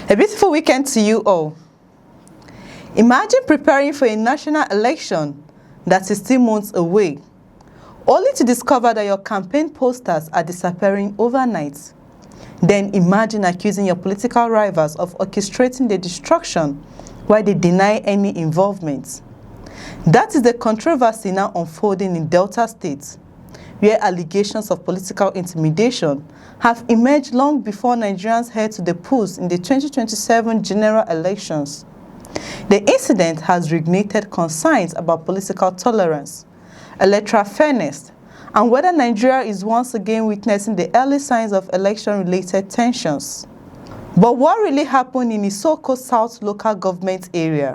A beautiful weekend to you all. Imagine preparing for a national election that is still months away, only to discover that your campaign posters are disappearing overnight. Then imagine accusing your political rivals of orchestrating the destruction while they deny any involvement. That is the controversy now unfolding in Delta State, where allegations of political intimidation have emerged long before Nigerians head to the polls in the 2027 general elections. The incident has reignited concerns about political tolerance, electoral fairness, and whether Nigeria is once again witnessing the early signs of election-related tensions. But what really happened in Isoko South local government area,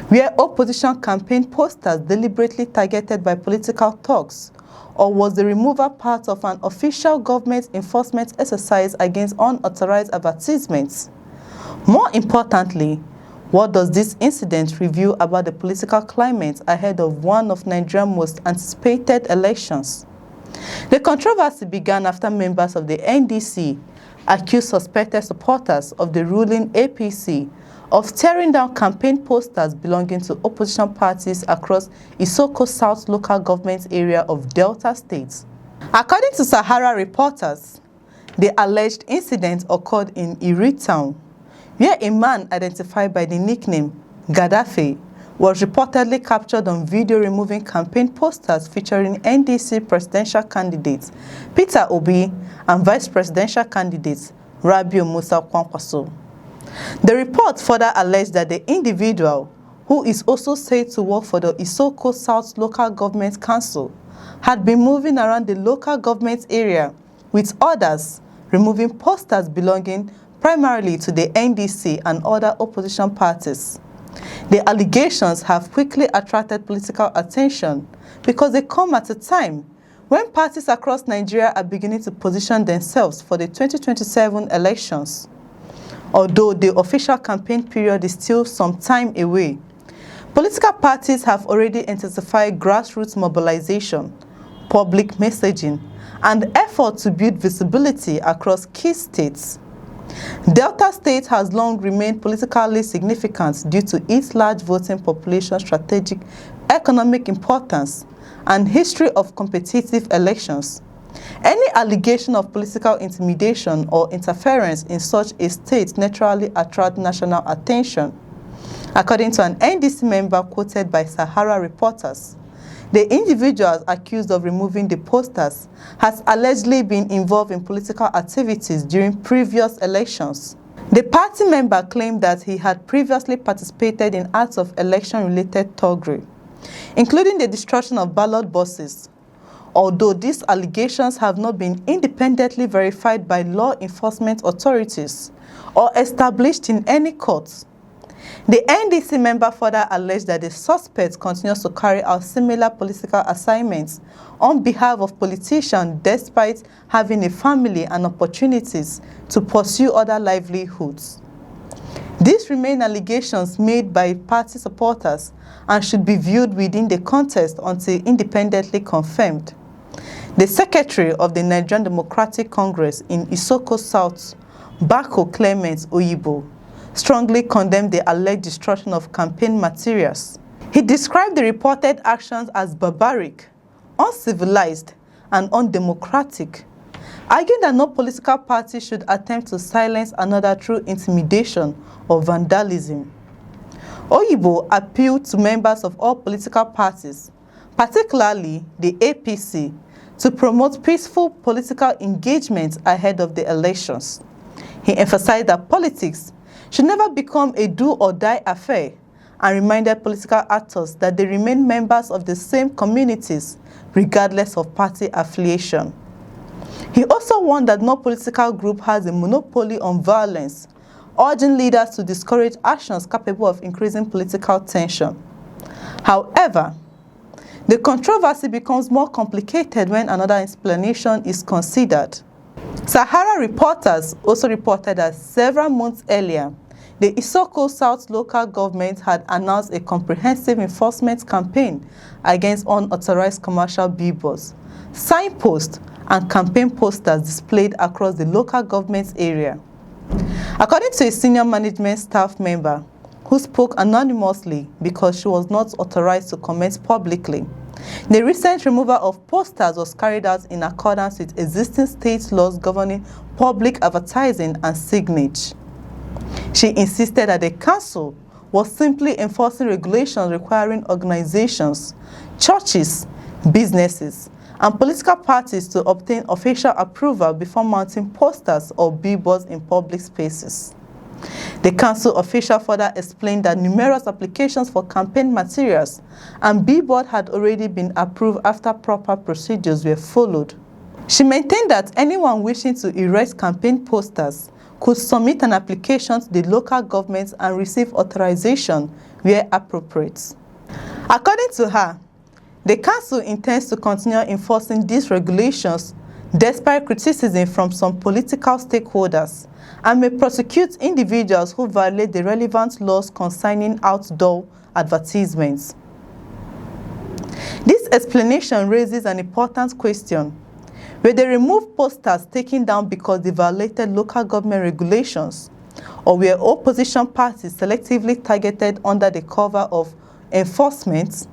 where opposition campaign posters deliberately targeted by political thugs, or was the removal part of an official government enforcement exercise against unauthorized advertisements? More importantly, what does this incident reveal about the political climate ahead of one of Nigeria's most anticipated elections? The controversy began after members of the NDC accused suspected supporters of the ruling APC of tearing down campaign posters belonging to opposition parties across Isoko South local government area of Delta State. According to Sahara reporters, the alleged incident occurred in Iri town, where a man identified by the nickname Gaddafi was reportedly captured on video removing campaign posters featuring NDC presidential candidates Peter Obi and vice presidential candidates Rabiu Musa Kwankwaso. The report further alleged that the individual, who is also said to work for the Isoko South Local Government Council, had been moving around the local government area with others, removing posters belonging primarily to the NDC and other opposition parties. The allegations have quickly attracted political attention because they come at a time when parties across Nigeria are beginning to position themselves for the 2027 elections. Although the official campaign period is still some time away, political parties have already intensified grassroots mobilization, public messaging, and effort to build visibility across key states. Delta State has long remained politically significant due to its large voting population, strategic economic importance, and history of competitive elections. Any allegation of political intimidation or interference in such a state naturally attracts national attention. According to an NDC member quoted by Sahara reporters, the individuals accused of removing the posters has allegedly been involved in political activities during previous elections. The party member claimed that he had previously participated in acts of election-related thuggery, including the destruction of ballot boxes. Although these allegations have not been independently verified by law enforcement authorities or established in any court. The NDC member further alleged that the suspect continues to carry out similar political assignments on behalf of politicians despite having a family and opportunities to pursue other livelihoods. These remain allegations made by party supporters and should be viewed within the context until independently confirmed. The secretary of the Nigerian Democratic Congress in Isoko South, Bako Clement Oyibo, strongly condemned the alleged destruction of campaign materials. He described the reported actions as barbaric, uncivilized, and undemocratic, arguing that no political party should attempt to silence another through intimidation or vandalism. Oyibo appealed to members of all political parties, particularly the APC, to promote peaceful political engagement ahead of the elections. He emphasized that politics should never become a do-or-die affair and reminded political actors that they remain members of the same communities regardless of party affiliation. He also warned that no political group has a monopoly on violence, urging leaders to discourage actions capable of increasing political tension. However, the controversy becomes more complicated when another explanation is considered. Sahara reporters also reported that several months earlier, the Isoko South local government had announced a comprehensive enforcement campaign against unauthorized commercial billboards, signposts, and campaign posters displayed across the local government area. According to a senior management staff member who spoke anonymously because she was not authorized to comment publicly, the recent removal of posters was carried out in accordance with existing state laws governing public advertising and signage. She insisted that the council was simply enforcing regulations requiring organizations, churches, businesses, and political parties to obtain official approval before mounting posters or billboards in public spaces. The council official further explained that numerous applications for campaign materials and billboard had already been approved after proper procedures were followed. She maintained that anyone wishing to erect campaign posters could submit an application to the local government and receive authorization where appropriate. According to her, the council intends to continue enforcing these regulations despite criticism from some political stakeholders and may prosecute individuals who violate the relevant laws concerning outdoor advertisements. This explanation raises an important question. Will they remove posters taken down because they violated local government regulations, or were opposition parties selectively targeted under the cover of enforcement?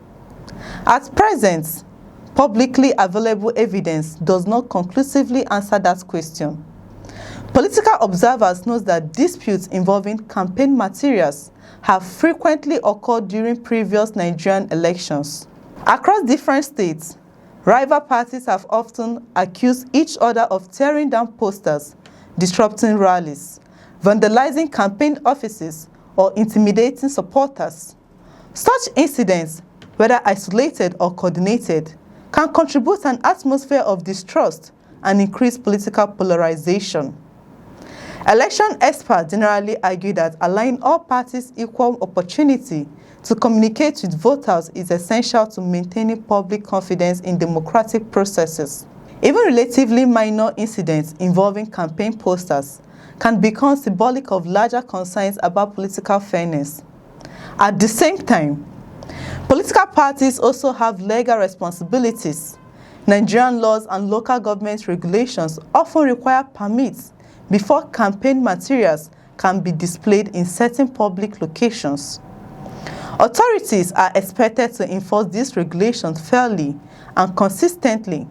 At present, publicly available evidence does not conclusively answer that question. Political observers note that disputes involving campaign materials have frequently occurred during previous Nigerian elections. Across different states, rival parties have often accused each other of tearing down posters, disrupting rallies, vandalizing campaign offices, or intimidating supporters. Such incidents, whether isolated or coordinated, can contribute to an atmosphere of distrust and increase political polarization. Election experts generally argue that allowing all parties equal opportunity to communicate with voters is essential to maintaining public confidence in democratic processes. Even relatively minor incidents involving campaign posters can become symbolic of larger concerns about political fairness. At the same time, political parties also have legal responsibilities. Nigerian laws and local government regulations often require permits before campaign materials can be displayed in certain public locations. Authorities are expected to enforce these regulations fairly and consistently,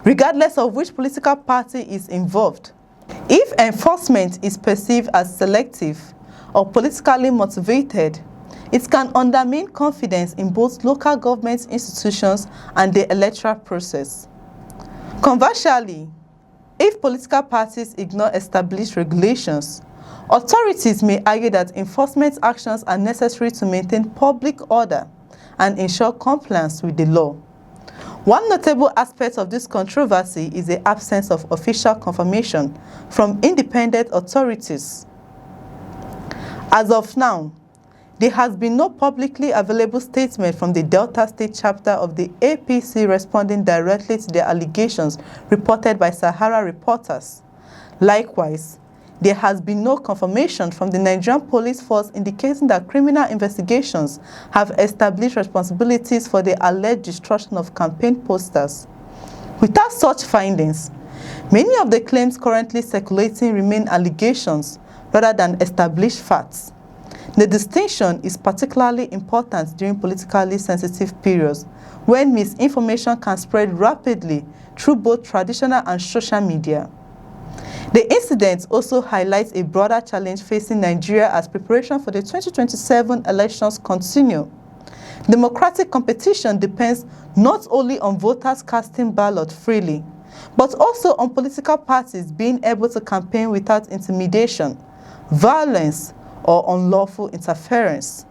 regardless of which political party is involved. If enforcement is perceived as selective or politically motivated, it can undermine confidence in both local government institutions and the electoral process. Conversely, if political parties ignore established regulations, authorities may argue that enforcement actions are necessary to maintain public order and ensure compliance with the law. One notable aspect of this controversy is the absence of official confirmation from independent authorities. As of now, there has been no publicly available statement from the Delta State chapter of the APC responding directly to the allegations reported by Sahara reporters. Likewise, there has been no confirmation from the Nigerian police force indicating that criminal investigations have established responsibilities for the alleged destruction of campaign posters. Without such findings, many of the claims currently circulating remain allegations rather than established facts. The distinction is particularly important during politically sensitive periods when misinformation can spread rapidly through both traditional and social media. The incident also highlights a broader challenge facing Nigeria as preparation for the 2027 elections continue. Democratic competition depends not only on voters casting ballots freely, but also on political parties being able to campaign without intimidation, violence, or unlawful interference.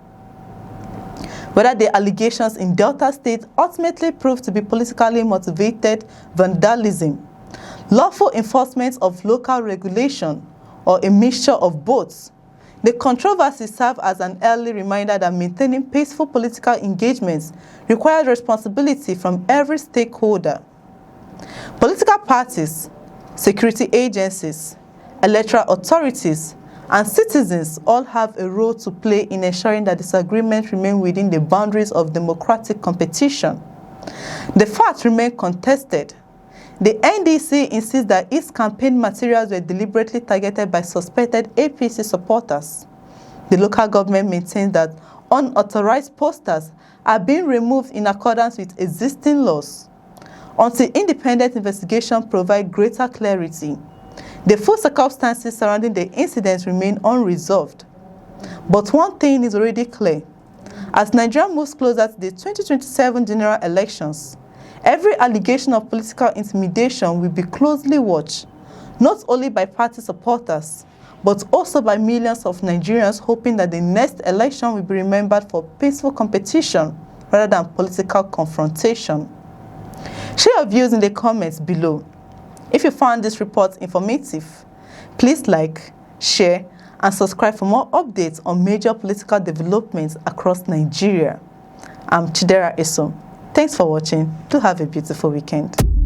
Whether the allegations in Delta State ultimately prove to be politically motivated vandalism, lawful enforcement of local regulation, or a mixture of both, the controversy serves as an early reminder that maintaining peaceful political engagements requires responsibility from every stakeholder. Political parties, security agencies, electoral authorities, and citizens all have a role to play in ensuring that disagreements remain within the boundaries of democratic competition. The facts remain contested. The NDC insists that its campaign materials were deliberately targeted by suspected APC supporters. The local government maintains that unauthorized posters are being removed in accordance with existing laws. Until independent investigation provides greater clarity, the full circumstances surrounding the incident remain unresolved. But one thing is already clear. As Nigeria moves closer to the 2027 general elections, every allegation of political intimidation will be closely watched, not only by party supporters, but also by millions of Nigerians hoping that the next election will be remembered for peaceful competition rather than political confrontation. Share your views in the comments below. If you found this report informative, please like, share, and subscribe for more updates on major political developments across Nigeria. I'm Chidera Eso. Thanks for watching. Do have a beautiful weekend.